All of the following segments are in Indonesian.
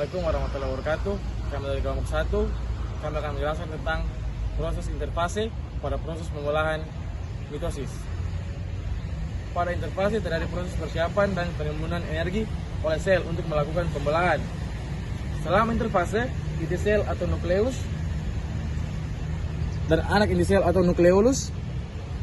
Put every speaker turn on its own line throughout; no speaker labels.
Assalamualaikum warahmatullahi wabarakatuh. Kami dari kelompok 1, kami akan menjelaskan tentang proses interfase pada proses pengolahan mitosis. Pada interfase terjadi proses persiapan dan penimbunan energi oleh sel untuk melakukan pembelahan. Selama interfase, inti sel atau nukleus dan anak inti sel atau nukleolus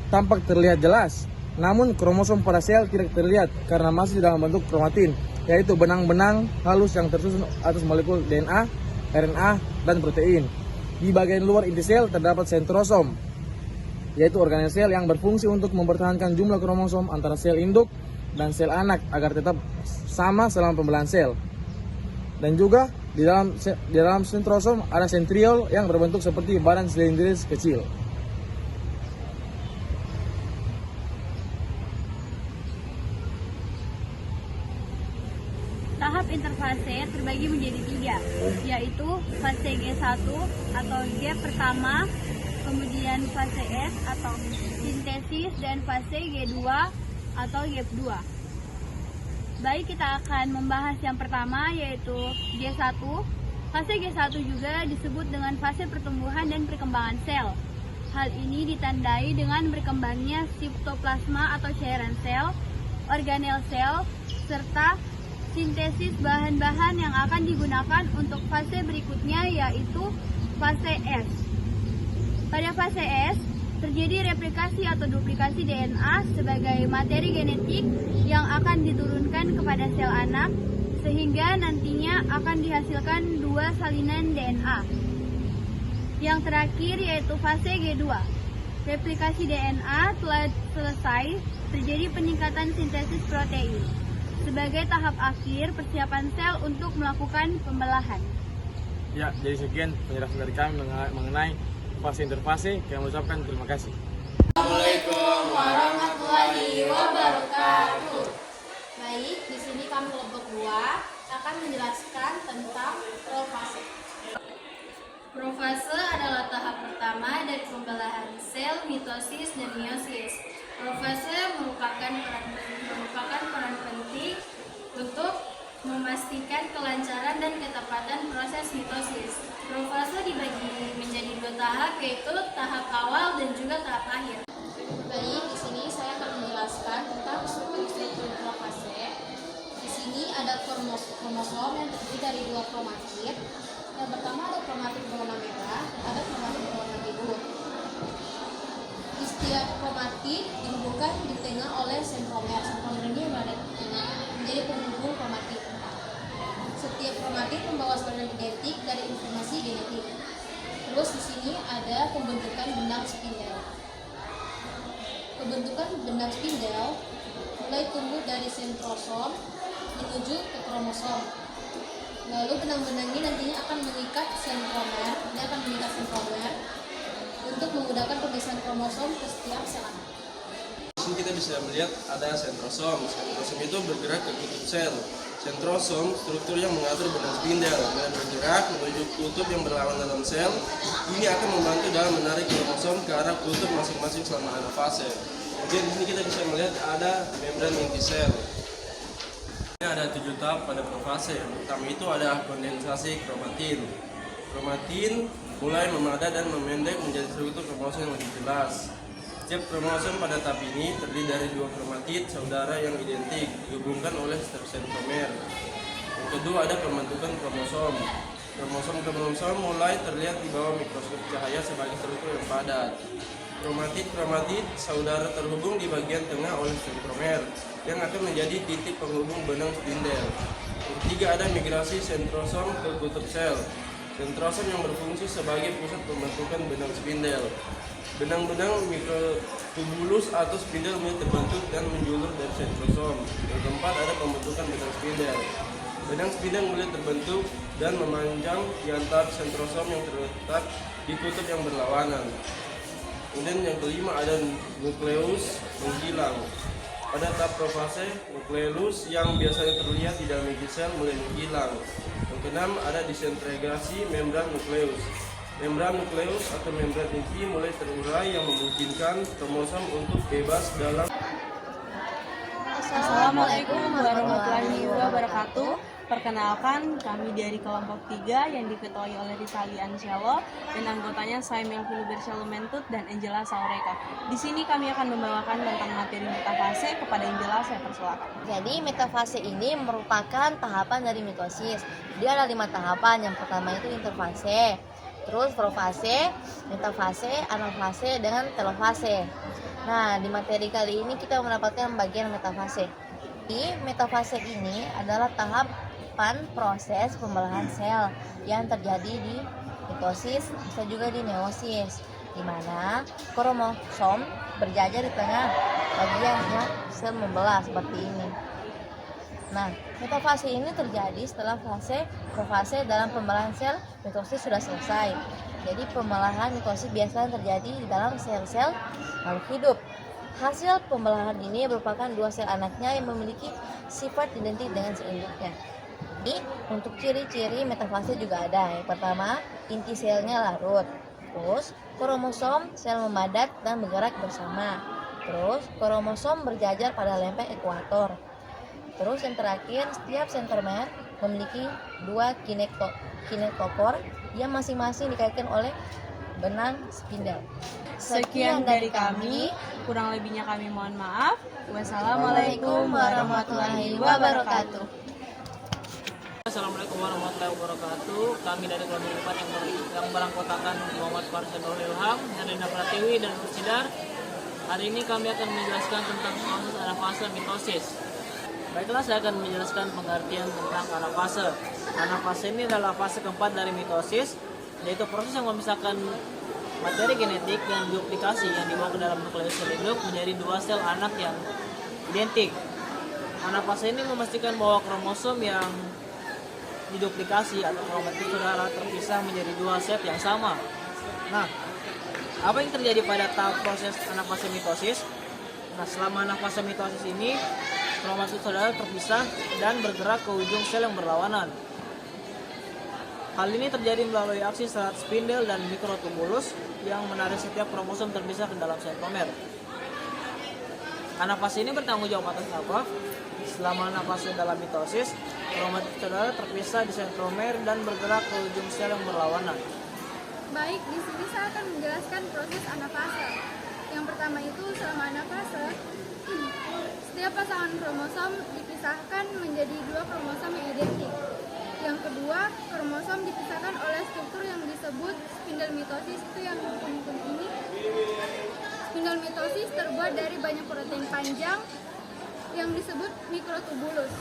tampak terlihat jelas. Namun kromosom pada sel tidak terlihat karena masih dalam bentuk kromatin, yaitu benang-benang halus yang tersusun atas molekul DNA, RNA, dan protein. Di bagian luar inti sel terdapat sentrosom, yaitu organel sel yang berfungsi untuk mempertahankan jumlah kromosom antara sel induk dan sel anak agar tetap sama selama pembelahan sel. Dan juga di dalam sentrosom ada sentriol yang berbentuk seperti badan silindris kecil.
Tahap interfase terbagi menjadi 3, yaitu fase G1 atau G pertama, kemudian fase S atau sintesis, dan fase G2 atau G2. Baik, kita akan membahas yang pertama, yaitu G1. Fase G1 juga disebut dengan fase pertumbuhan dan perkembangan sel. Hal ini ditandai dengan berkembangnya sitoplasma atau cairan sel, organel sel, serta sintesis bahan-bahan yang akan digunakan untuk fase berikutnya, yaitu fase S. Pada fase S, terjadi replikasi atau duplikasi DNA sebagai materi genetik yang akan diturunkan kepada sel anak, sehingga nantinya akan dihasilkan 2 salinan DNA. Yang terakhir yaitu fase G2. Replikasi DNA telah selesai, terjadi peningkatan sintesis protein. Sebagai tahap akhir persiapan sel untuk melakukan pembelahan.
Ya, jadi sekian penjelasan dari kami mengenai fase interfase. Kami ucapkan terima kasih.
Assalamualaikum warahmatullahi wabarakatuh.
Baik, di sini kami kelompok 2 akan menjelaskan tentang profase. Profase adalah tahap pertama dari pembelahan sel, mitosis, dan meiosis. Profase merupakan peran penting untuk memastikan kelancaran dan ketepatan proses mitosis. Profase dibagi menjadi 2 tahap, yaitu tahap awal dan juga tahap akhir. Baik, di sini saya akan menjelaskan tentang struktur profase. Di sini ada kromosom yang terdiri dari 2 kromatid. Yang pertama ada kromatid berwarna merah, dan ada kromatid berwarna biru. Di setiap kromatid dihubungkan di tengah oleh sentromer. Sentromer ini berada di tengah, menjadi penghubung kromatid. Setiap kromatid membawa sebaran genetik dari informasi genetik. Terus di sini ada pembentukan benang spindel. Pembentukan benang spindel mulai tumbuh dari sentrosom menuju ke kromosom. Lalu benang-benang ini nantinya akan mengikat sentromer, untuk memudahkan pemisahan kromosom ke setiap sel anak.
Di sini kita bisa melihat ada sentrosom. Sentrosom itu bergerak ke kutub sel. Sentrosom struktur yang mengatur benang spindel dan bergerak menuju kutub yang berlawan dalam sel. Ini akan membantu dalam menarik kromosom ke arah kutub masing-masing selama ada fase. Kemudian di sini kita bisa melihat ada membran inti sel. Ini ada 7 tahap pada profase. Yang pertama itu ada kondensasi kromatin. Kromatin mulai memadat dan memendek menjadi struktur kromosom yang lebih jelas. Setiap kromosom pada tahap ini terdiri dari 2 kromatid saudara yang identik dihubungkan oleh sentromer. Yang kedua ada pembentukan kromosom. Kromosom mulai terlihat di bawah mikroskop cahaya sebagai struktur yang padat. Kromatid saudara terhubung di bagian tengah oleh sentromer yang akan menjadi titik penghubung benang spindel. Yang ketiga ada migrasi sentrosom ke kutub sel. Sentrosom yang berfungsi sebagai pusat pembentukan benang spindel. Benang-benang mikrotubulus atau spindel mulai terbentuk dan menjulur dari sentrosom. Yang keempat ada pembentukan benang spindel. Benang spindel mulai terbentuk dan memanjang di antara sentrosom yang terletak di kutub yang berlawanan. Kemudian yang kelima ada nukleus menghilang. Pada tahap profase, nukleus yang biasanya terlihat di dalam inti sel mulai menghilang. Yang keenam ada disintegrasi membran nukleus. Membran nukleus atau membran inti mulai terurai yang memungkinkan kromosom untuk bebas dalam.
Assalamualaikum warahmatullahi wabarakatuh.
Perkenalkan, kami dari kelompok 3 yang diketuai oleh Ritali Ansyalo dan anggotanya saya Melvin Bersyalomentut dan Angela Saureka. Di sini kami akan membawakan tentang materi metafase. Kepada Angela saya persilakan.
Jadi metafase ini merupakan tahapan dari mitosis. Dia ada 5 tahapan. Yang pertama itu interfase, terus profase, metafase, anafase, dan telofase. Nah, di materi kali ini kita mendapatkan bagian metafase. Di metafase ini adalah tahapan proses pembelahan sel yang terjadi di mitosis, bisa juga di meiosis, di mana kromosom berjajar di tengah bagiannya sel membelah seperti ini. Nah, metafase ini terjadi setelah fase profase dalam pembelahan sel mitosis sudah selesai. Jadi pembelahan mitosis biasanya terjadi di dalam sel-sel makhluk hidup. Hasil pembelahan ini merupakan 2 sel anaknya yang memiliki sifat identik dengan sel induknya. Jadi, untuk ciri-ciri metafase juga ada. Yang pertama, inti selnya larut. Terus, kromosom sel memadat dan bergerak bersama. Terus, kromosom berjajar pada lempeng ekuator. Terus yang terakhir, setiap sentromer memiliki 2 kinetokor yang masing-masing dikaitkan oleh benang spindel.
Sekian dari kami, kurang lebihnya kami mohon maaf. Wassalamualaikum warahmatullahi wabarakatuh.
Assalamualaikum warahmatullahi wabarakatuh. Kami dari kelompok 4 yang beranggotakan Muhammad Farshad Ilham, Herlina Pratiwi, dan Rusidar. Hari ini kami akan menjelaskan tentang proses anafase mitosis. Baiklah, saya akan menjelaskan pengertian tentang anafase. Anafase ini adalah fase keempat dari mitosis, yaitu proses yang memisahkan materi genetik dan duplikasi yang dibawa ke dalam nukleus sel induk menjadi 2 sel anak yang identik. Anafase ini memastikan bahwa kromosom yang diduplikasi atau kromatin saudara terpisah menjadi 2 set yang sama. Nah, apa yang terjadi pada tahap proses anafase mitosis? Nah, selama anafase mitosis ini, kromatin saudara terpisah dan bergerak ke ujung sel yang berlawanan. Hal ini terjadi melalui aksi serat spindel dan mikrotubulus yang menarik setiap kromosom terpisah ke dalam sentromer. Anafase ini bertanggung jawab atas apa? Selama anafase dalam mitosis, kromatin saudara terpisah di sentromer dan bergerak ke ujung sel yang berlawanan.
Baik, di sini saya akan menjelaskan proses anafase. Yang pertama itu selama anafase, setiap pasangan kromosom dipisahkan menjadi 2 kromosom yang identik. Yang kedua, kromosom dipisahkan oleh struktur yang disebut spindel mitosis, itu yang kuning ini. Spindel mitosis terbuat dari banyak protein panjang yang disebut mikrotubulus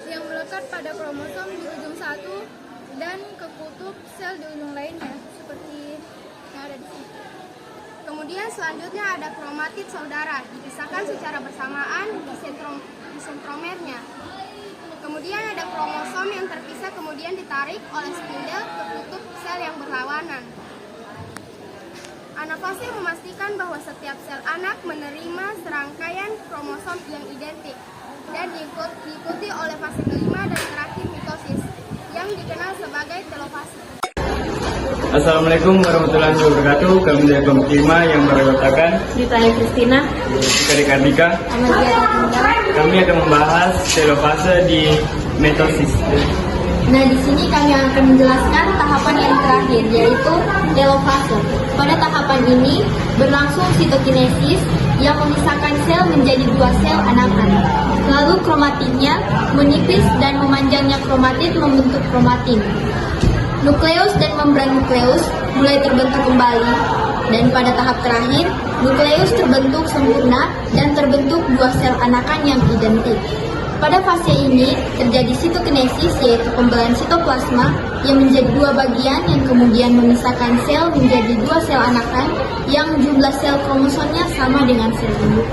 yang melekat pada kromosom di ujung satu dan ke kutub sel di ujung lainnya, seperti yang ada di sini. Kemudian selanjutnya ada kromatid saudara, dipisahkan secara bersamaan di sentromernya. Kemudian ada kromosom yang terpisah kemudian ditarik oleh spindel ke kutub sel yang berlawanan. Anafase memastikan bahwa setiap sel anak menerima serangkaian kromosom yang identik dan diikuti oleh fase kelima dan terakhir mitosis yang dikenal sebagai telofase.
Assalamualaikum warahmatullahi wabarakatuh. Kami dari kelompok 5 yang beranggotakan
Ritali Kristina,
dari Kartika. Kami akan membahas telofase di mitosis.
Nah, di sini kami akan menjelaskan tahapan yang terakhir, yaitu telofase. Pada tahapan ini berlangsung sitokinesis yang memisahkan sel menjadi 2 sel anakan. Lalu kromatidnya menipis dan memanjangnya kromatid membentuk kromatin. Nukleus dan membran nukleus mulai terbentuk kembali, dan pada tahap terakhir, nukleus terbentuk sempurna dan terbentuk 2 sel anakan yang identik. Pada fase ini terjadi sitokinesis, yaitu pembelahan sitoplasma yang menjadi 2 bagian yang kemudian memisahkan sel menjadi 2 sel anakan yang jumlah sel kromosomnya sama dengan sel induk.